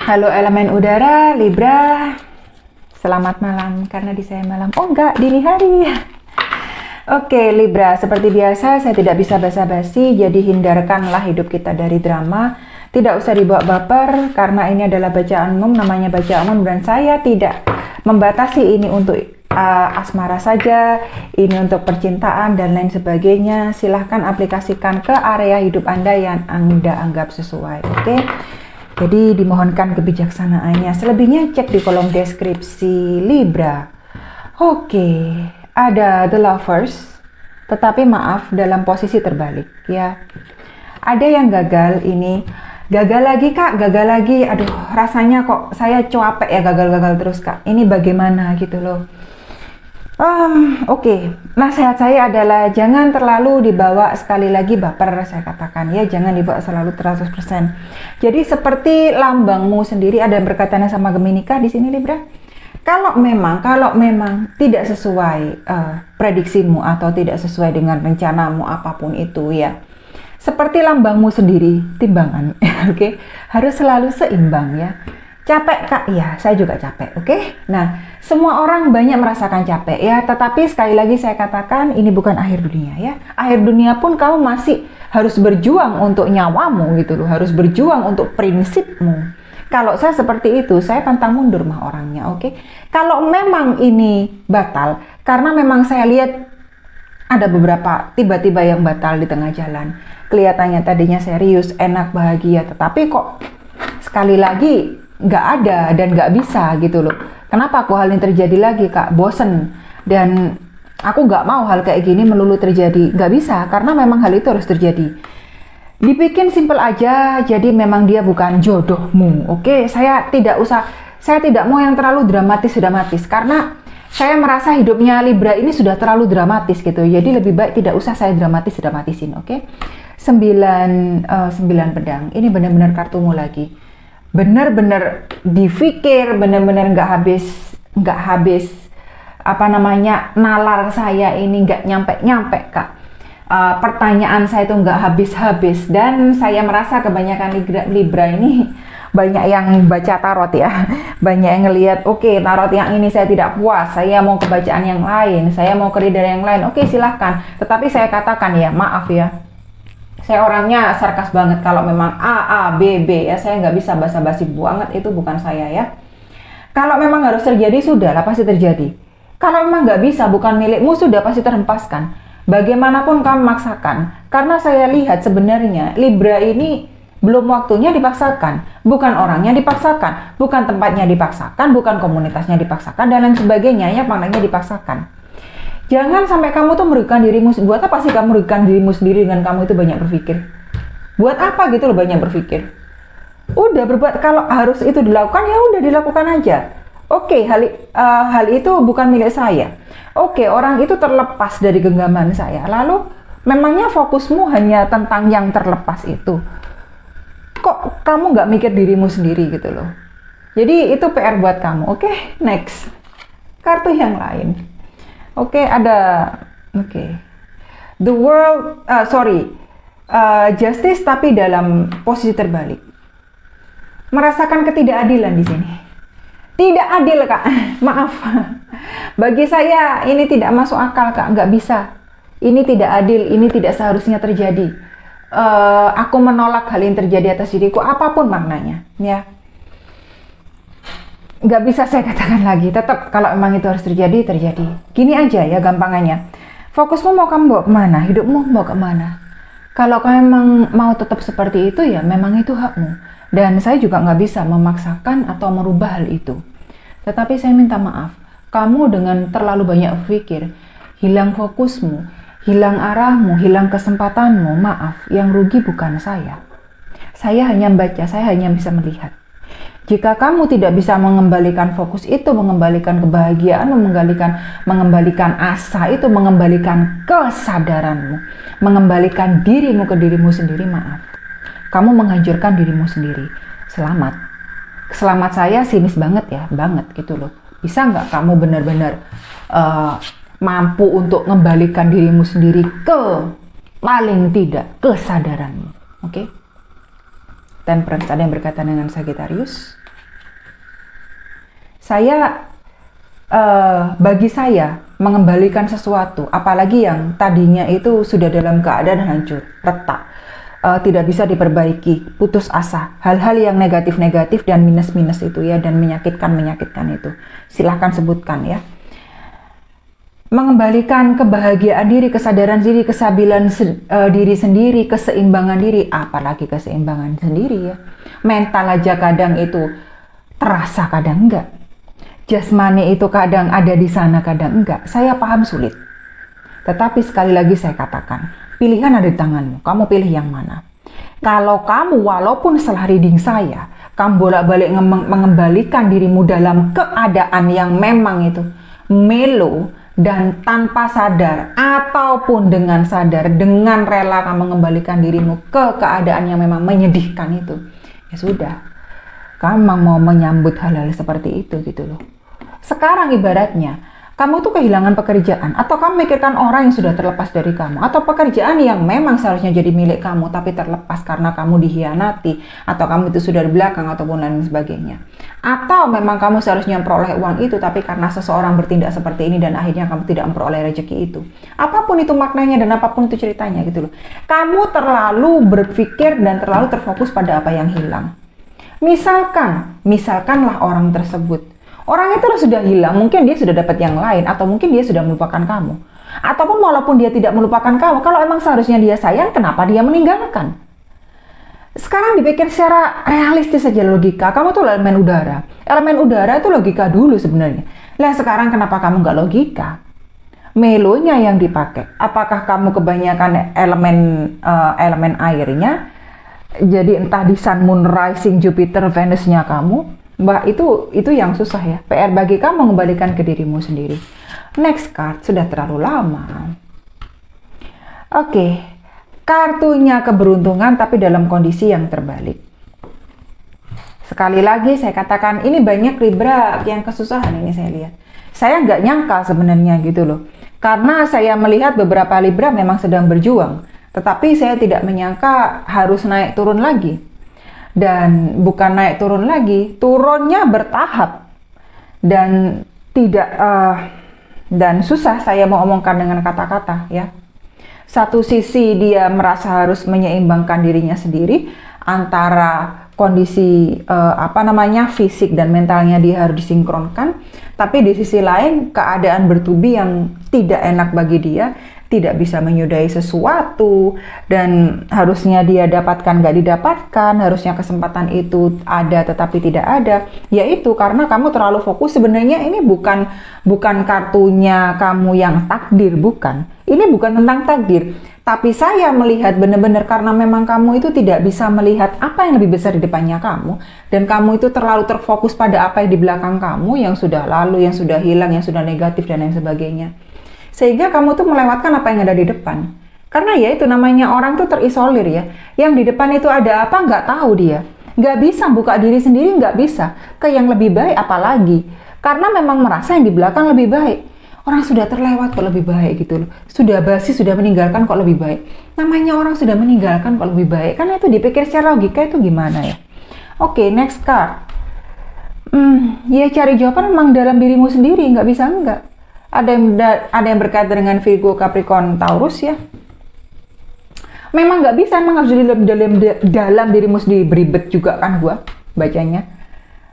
Halo elemen udara, Libra. Selamat malam, karena di saya malam. Oh enggak, dini hari. Oke, Libra. Seperti biasa, saya tidak bisa basa-basi, jadi hindarkanlah hidup kita dari drama. Tidak usah dibawa baper, karena ini adalah bacaan umum, namanya bacaan umum, dan saya tidak membatasi ini untuk asmara saja, ini untuk percintaan, dan lain sebagainya. Silahkan aplikasikan ke area hidup Anda yang Anda anggap sesuai, oke? Jadi dimohonkan kebijaksanaannya. Selebihnya cek di kolom deskripsi Libra. Oke, ada The Lovers, tetapi maaf dalam posisi terbalik ya. Ada yang gagal ini, gagal lagi kak, gagal lagi. Aduh, rasanya kok saya capek ya gagal-gagal terus kak. Ini bagaimana gitu loh. Oke. Nasihat saya adalah jangan terlalu dibawa sekali lagi baper, saya katakan ya, jangan dibawa selalu 100%. Jadi seperti lambangmu sendiri, ada yang berkaitannya sama Gemini kah di sini Libra? Kalau memang tidak sesuai prediksimu atau tidak sesuai dengan rencanamu apapun itu ya, seperti lambangmu sendiri, timbangan, oke? Harus selalu seimbang ya. Capek kak, ya saya juga capek, oke? Nah, semua orang banyak merasakan capek ya, tetapi sekali lagi saya katakan ini bukan akhir dunia ya. Akhir dunia pun kamu masih harus berjuang untuk nyawamu gitu loh, harus berjuang untuk prinsipmu. Kalau saya seperti itu, saya pantang mundur mah orangnya, oke? Kalau memang ini batal, karena memang saya lihat ada beberapa tiba-tiba yang batal di tengah jalan. Kelihatannya tadinya serius, enak, bahagia, tetapi kok sekali lagi nggak ada dan nggak bisa gitu loh. Kenapa kok hal ini terjadi lagi kak? Bosen, dan aku nggak mau hal kayak gini melulu terjadi. Nggak bisa, karena memang hal itu harus terjadi. Dibikin simple aja, jadi memang dia bukan jodohmu, oke? Saya tidak mau yang terlalu dramatis, karena saya merasa hidupnya Libra ini sudah terlalu dramatis gitu. Jadi lebih baik tidak usah saya dramatisin, oke? 9 pedang, ini benar-benar kartumu lagi. Benar-benar difikir, benar-benar nggak habis nalar saya ini nggak nyampe kak. Pertanyaan saya itu nggak habis-habis, dan saya merasa kebanyakan Libra ini banyak yang baca tarot ya, banyak yang ngelihat oke, tarot yang ini saya tidak puas, saya mau ke bacaan yang lain, saya mau ke reader yang lain, oke silahkan. Tetapi saya katakan ya, maaf ya, saya orangnya sarkas banget. Kalau memang A, B, B ya, saya nggak bisa basa-basi banget, itu bukan saya ya. Kalau memang harus terjadi, sudahlah pasti terjadi. Kalau memang nggak bisa, bukan milikmu, sudah pasti terhempaskan. Bagaimanapun kamu maksakan, karena saya lihat sebenarnya Libra ini belum waktunya dipaksakan, bukan orangnya dipaksakan, bukan tempatnya dipaksakan, bukan komunitasnya dipaksakan, dan lain sebagainya ya, maknanya dipaksakan. Jangan sampai kamu tuh merugikan dirimu. Buat apa sih kamu merugikan dirimu sendiri dengan kamu itu banyak berpikir? Buat apa gitu loh banyak berpikir? Udah berbuat, kalau harus itu dilakukan ya udah dilakukan aja. Oke, hal itu bukan milik saya. Oke, orang itu terlepas dari genggaman saya. Lalu memangnya fokusmu hanya tentang yang terlepas itu? Kok kamu nggak mikir dirimu sendiri gitu loh? Jadi itu PR buat kamu. Oke, next. Kartu yang lain. Oke, The World, Justice tapi dalam posisi terbalik. Merasakan ketidakadilan di sini. Tidak adil kak, maaf. Bagi saya ini tidak masuk akal kak, nggak bisa. Ini tidak adil, ini tidak seharusnya terjadi. Aku menolak hal yang terjadi atas diriku, apapun maknanya, ya. Nggak bisa saya katakan lagi, tetap kalau memang itu harus terjadi. Gini aja ya gampangannya, fokusmu mau kamu bawa kemana, hidupmu mau kemana. Kalau kamu memang mau tetap seperti itu ya memang itu hakmu, dan saya juga nggak bisa memaksakan atau merubah hal itu. Tetapi saya minta maaf, kamu dengan terlalu banyak berpikir, hilang fokusmu, hilang arahmu, hilang kesempatanmu. Maaf, yang rugi bukan saya hanya membaca, saya hanya bisa melihat. Jika kamu tidak bisa mengembalikan fokus itu, mengembalikan kebahagiaan, mengembalikan asa itu, mengembalikan kesadaranmu, mengembalikan dirimu ke dirimu sendiri, maaf. Kamu menghancurkan dirimu sendiri. Selamat saya sinis banget ya, banget gitu loh. Bisa nggak kamu benar-benar mampu untuk mengembalikan dirimu sendiri ke paling tidak kesadaranmu, oke? Temperance, ada yang berkaitan dengan Sagittarius. Bagi saya mengembalikan sesuatu, apalagi yang tadinya itu sudah dalam keadaan hancur, retak, tidak bisa diperbaiki, putus asa, hal-hal yang negatif-negatif dan minus-minus itu ya, dan menyakitkan itu, silahkan sebutkan ya. Mengembalikan kebahagiaan diri, kesadaran diri, kesabilan diri sendiri, keseimbangan diri, apalagi keseimbangan sendiri ya. Mental aja kadang itu terasa, kadang enggak. Jasmani itu kadang ada di sana, kadang enggak. Saya paham sulit. Tetapi sekali lagi saya katakan, pilihan ada di tanganmu. Kamu pilih yang mana? Kalau kamu walaupun setelah reading saya, kamu bolak-balik mengembalikan dirimu dalam keadaan yang memang itu melo dan tanpa sadar, ataupun dengan sadar, dengan rela kamu mengembalikan dirimu ke keadaan yang memang menyedihkan itu, ya sudah, kamu mau menyambut hal-hal seperti itu gitu loh. Sekarang ibaratnya kamu tuh kehilangan pekerjaan, atau kamu mikirkan orang yang sudah terlepas dari kamu, atau pekerjaan yang memang seharusnya jadi milik kamu tapi terlepas karena kamu dihianati, atau kamu itu sudah di belakang ataupun lain sebagainya, atau memang kamu seharusnya memperoleh uang itu tapi karena seseorang bertindak seperti ini dan akhirnya kamu tidak memperoleh rezeki itu. Apapun itu maknanya dan apapun itu ceritanya gitu loh, kamu terlalu berpikir dan terlalu terfokus pada apa yang hilang. Misalkanlah orang tersebut, orang itu sudah hilang, mungkin dia sudah dapat yang lain, atau mungkin dia sudah melupakan kamu. Ataupun walaupun dia tidak melupakan kamu, kalau emang seharusnya dia sayang, kenapa dia meninggalkan? Sekarang dipikir secara realistis saja, logika. Kamu tuh elemen udara. Elemen udara itu logika dulu sebenarnya. Lah sekarang kenapa kamu nggak logika? Melonya yang dipakai. Apakah kamu kebanyakan elemen airnya? Jadi entah di Sun, Moon, Rising, Jupiter, Venusnya kamu, Mbak, itu yang susah ya. PR bagi kamu mengembalikan ke dirimu sendiri. Next card, sudah terlalu lama. Oke, kartunya keberuntungan tapi dalam kondisi yang terbalik. Sekali lagi saya katakan, ini banyak Libra yang kesusahan ini saya lihat. Saya nggak nyangka sebenarnya gitu loh. Karena saya melihat beberapa Libra memang sedang berjuang. Tetapi saya tidak menyangka harus naik turun lagi. Dan bukan naik turun lagi, turunnya bertahap dan tidak dan susah saya mau omongkan dengan kata-kata ya. Satu sisi dia merasa harus menyeimbangkan dirinya sendiri antara kondisi fisik dan mentalnya dia harus disinkronkan, tapi di sisi lain keadaan bertubi yang tidak enak bagi dia, tidak bisa menyudahi sesuatu, dan harusnya dia dapatkan nggak didapatkan, harusnya kesempatan itu ada tetapi tidak ada, yaitu karena kamu terlalu fokus. Sebenarnya ini bukan kartunya kamu yang takdir, bukan. Ini bukan tentang takdir, tapi saya melihat benar-benar karena memang kamu itu tidak bisa melihat apa yang lebih besar di depannya kamu, dan kamu itu terlalu terfokus pada apa yang di belakang kamu, yang sudah lalu, yang sudah hilang, yang sudah negatif dan lain sebagainya. Sehingga kamu tuh melewatkan apa yang ada di depan. Karena ya itu namanya orang tuh terisolir ya. Yang di depan itu ada apa nggak tahu dia. Nggak bisa buka diri sendiri, nggak bisa. Ke yang lebih baik apalagi. Karena memang merasa yang di belakang lebih baik. Orang sudah terlewat kok lebih baik gitu loh. Sudah basi, sudah meninggalkan kok lebih baik. Namanya orang sudah meninggalkan kok lebih baik. Karena itu dipikir secara logika itu gimana ya. Oke, next card. Ya cari jawaban memang dalam dirimu sendiri, nggak bisa enggak. Ada yang berkaitan dengan Virgo, Capricorn, Taurus ya. Memang nggak bisa, memang harus dalam dirimu sendiri. Beribet juga kan gua bacanya.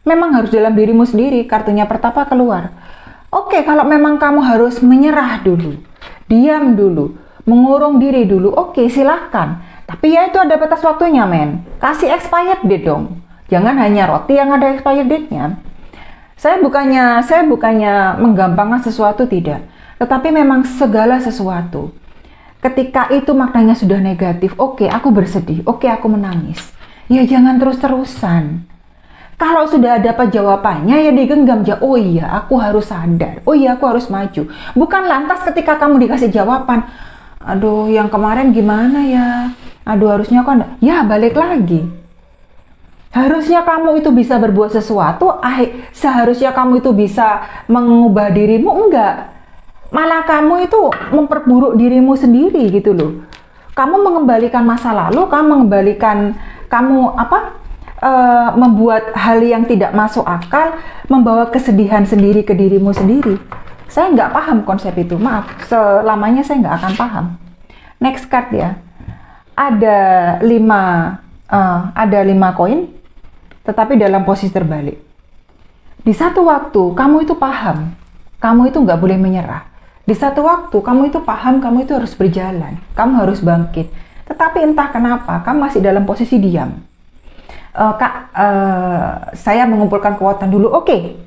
Memang harus dalam dirimu sendiri. Kartunya pertapa keluar. Oke, kalau memang kamu harus menyerah dulu, diam dulu, mengurung diri dulu, oke silahkan. Tapi ya itu ada batas waktunya men. Kasih expired date dong. Jangan hanya roti yang ada expired date-nya. Saya bukannya menggampangkan sesuatu, tidak. Tetapi memang segala sesuatu, ketika itu maknanya sudah negatif, oke aku bersedih, oke aku menangis. Ya jangan terus-terusan. Kalau sudah dapat jawabannya ya digenggam aja. Oh iya aku harus sadar, oh iya aku harus maju. Bukan lantas ketika kamu dikasih jawaban, aduh yang kemarin gimana ya, aduh harusnya kok enggak. Ya balik lagi. Harusnya kamu itu bisa berbuat sesuatu, seharusnya kamu itu bisa mengubah dirimu, enggak. Malah kamu itu memperburuk dirimu sendiri gitu loh. Kamu mengembalikan masa lalu, kamu mengembalikan, membuat hal yang tidak masuk akal, membawa kesedihan sendiri ke dirimu sendiri. Saya nggak paham konsep itu, maaf. Selamanya saya nggak akan paham. Next card ya. Ada 5 koin, tetapi dalam posisi terbalik. Di satu waktu, kamu itu paham. Kamu itu nggak boleh menyerah. Di satu waktu, kamu itu paham, kamu itu harus berjalan. Kamu harus bangkit. Tetapi entah kenapa, kamu masih dalam posisi diam. Kak, saya mengumpulkan kekuatan dulu. Oke,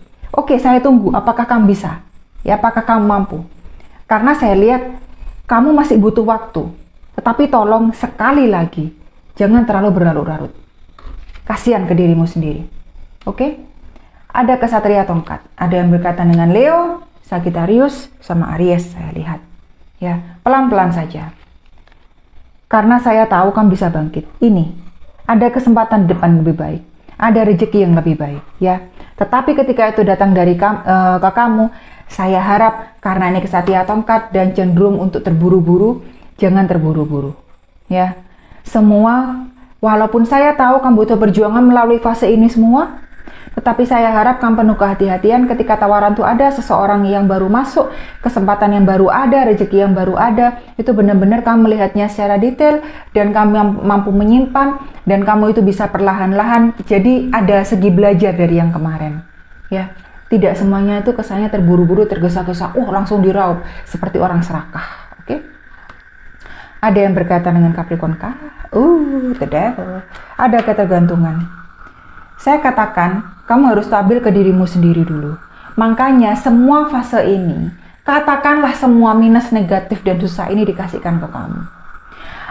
saya tunggu. Apakah kamu bisa? Ya, apakah kamu mampu? Karena saya lihat kamu masih butuh waktu. Tetapi tolong sekali lagi, jangan terlalu berlarut-larut. Kasihan ke dirimu sendiri. Oke? Ada kesatria tongkat. Ada yang berkaitan dengan Leo, Sagittarius, sama Aries saya lihat. Ya, pelan-pelan saja. Karena saya tahu kamu bisa bangkit. Ini, ada kesempatan depan lebih baik. Ada rezeki yang lebih baik. Ya. Tetapi ketika itu datang dari ke kamu, saya harap karena ini kesatria tongkat dan cenderung untuk terburu-buru, jangan terburu-buru. Ya. Semua, walaupun saya tahu kamu butuh perjuangan melalui fase ini semua, tetapi saya harap kamu penuh kehati-hatian ketika tawaran itu ada, seseorang yang baru masuk, kesempatan yang baru ada, rezeki yang baru ada, itu benar-benar kamu melihatnya secara detail dan kamu mampu menyimpan dan kamu itu bisa perlahan-lahan. Jadi ada segi belajar dari yang kemarin. Ya, tidak semuanya itu kesannya terburu-buru, tergesa-gesa, langsung diraup seperti orang serakah. Oke? Ada yang berkaitan dengan Capricorn kah? The devil. Ada ketergantungan. Saya katakan, kamu harus stabil ke dirimu sendiri dulu. Makanya semua fase ini, katakanlah semua minus negatif dan susah ini dikasihkan ke kamu.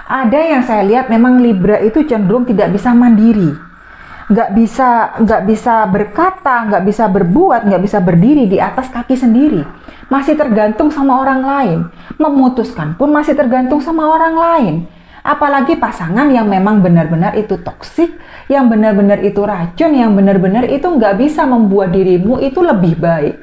Ada yang saya lihat memang Libra itu cenderung tidak bisa mandiri. Nggak bisa berkata, nggak bisa berbuat, nggak bisa berdiri di atas kaki sendiri. Masih tergantung sama orang lain. Memutuskan pun masih tergantung sama orang lain. Apalagi pasangan yang memang benar-benar itu toksik, yang benar-benar itu racun, yang benar-benar itu nggak bisa membuat dirimu itu lebih baik.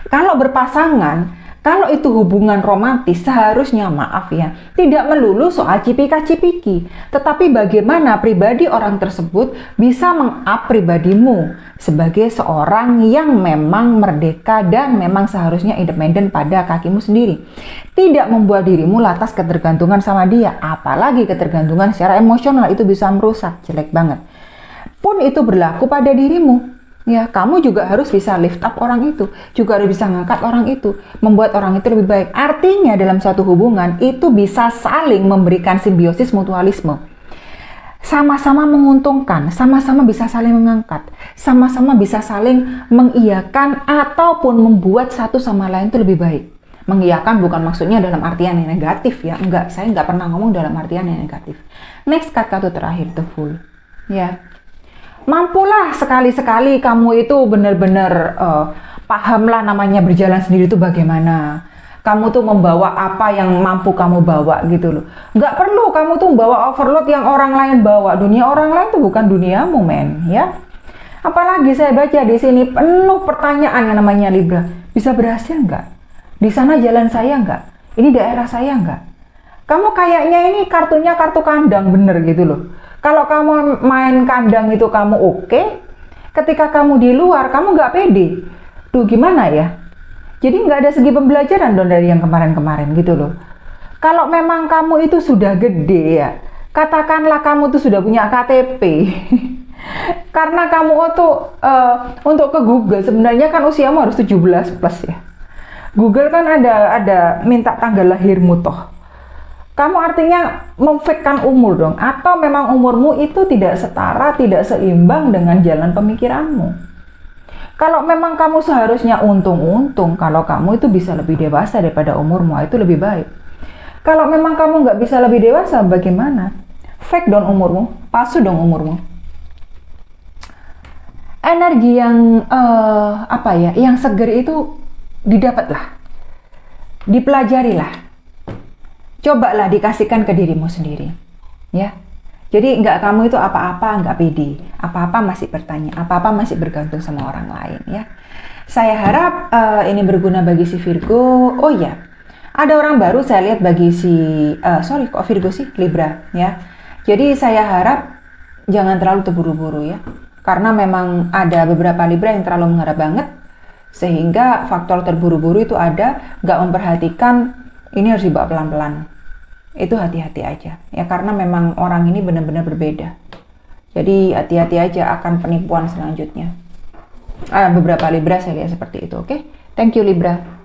Kalau berpasangan, kalau itu hubungan romantis, seharusnya maaf ya, tidak melulu soal cipika-cipiki, tetapi bagaimana pribadi orang tersebut bisa meng-up pribadimu sebagai seorang yang memang merdeka dan memang seharusnya independen pada kakimu sendiri. Tidak membuat dirimu lantas ketergantungan sama dia, apalagi ketergantungan secara emosional itu bisa merusak, jelek banget. Pun itu berlaku pada dirimu. Ya, kamu juga harus bisa lift up orang itu, juga harus bisa ngangkat orang itu, membuat orang itu lebih baik. Artinya dalam satu hubungan itu bisa saling memberikan simbiosis mutualisme. Sama-sama menguntungkan, sama-sama bisa saling mengangkat, sama-sama bisa saling mengiyakan ataupun membuat satu sama lain itu lebih baik. Mengiyakan bukan maksudnya dalam artian yang negatif ya, enggak, saya enggak pernah ngomong dalam artian yang negatif. Next kata terakhir, the Fool. Ya. Mampulah sekali-sekali kamu itu benar-benar pahamlah namanya berjalan sendiri itu bagaimana. Kamu tuh membawa apa yang mampu kamu bawa gitu loh. Nggak perlu kamu tuh membawa overload yang orang lain bawa. Dunia orang lain tuh bukan duniamu, men, ya. Apalagi saya baca di sini penuh pertanyaan yang namanya Libra. Bisa berhasil nggak? Di sana jalan saya nggak? Ini daerah saya nggak? Kamu kayaknya ini kartunya kartu kandang bener gitu loh. Kalau kamu main kandang itu kamu oke, ketika kamu di luar kamu nggak pede. Duh gimana ya? Jadi nggak ada segi pembelajaran dong dari yang kemarin-kemarin gitu loh. Kalau memang kamu itu sudah gede ya, katakanlah kamu tuh sudah punya KTP. Karena kamu tuh untuk ke Google sebenarnya kan usiamu harus 17 plus ya. Google kan ada minta tanggal lahirmu toh. Kamu artinya memfitkan umur dong, atau memang umurmu itu tidak setara, tidak seimbang dengan jalan pemikiranmu. Kalau memang kamu seharusnya untung-untung, kalau kamu itu bisa lebih dewasa daripada umurmu, itu lebih baik. Kalau memang kamu nggak bisa lebih dewasa, bagaimana? Fake dong umurmu, palsu dong umurmu. Energi yang yang seger itu didapatlah, dipelajarilah. Cobalah dikasihkan ke dirimu sendiri, ya. Jadi nggak kamu itu apa-apa nggak pede, apa-apa masih bertanya, apa-apa masih bergantung sama orang lain, ya. Saya harap ini berguna bagi si Virgo. Oh ya, ada orang baru saya lihat bagi si Virgo sih, Libra, ya. Jadi saya harap jangan terlalu terburu-buru ya. Karena memang ada beberapa Libra yang terlalu mengharap banget, sehingga faktor terburu-buru itu ada, nggak memperhatikan ini harus dibawa pelan-pelan. Itu hati-hati aja ya, karena memang orang ini benar-benar berbeda. Jadi hati-hati aja akan penipuan selanjutnya. Beberapa Libra saya lihat seperti itu. Oke, thank you Libra.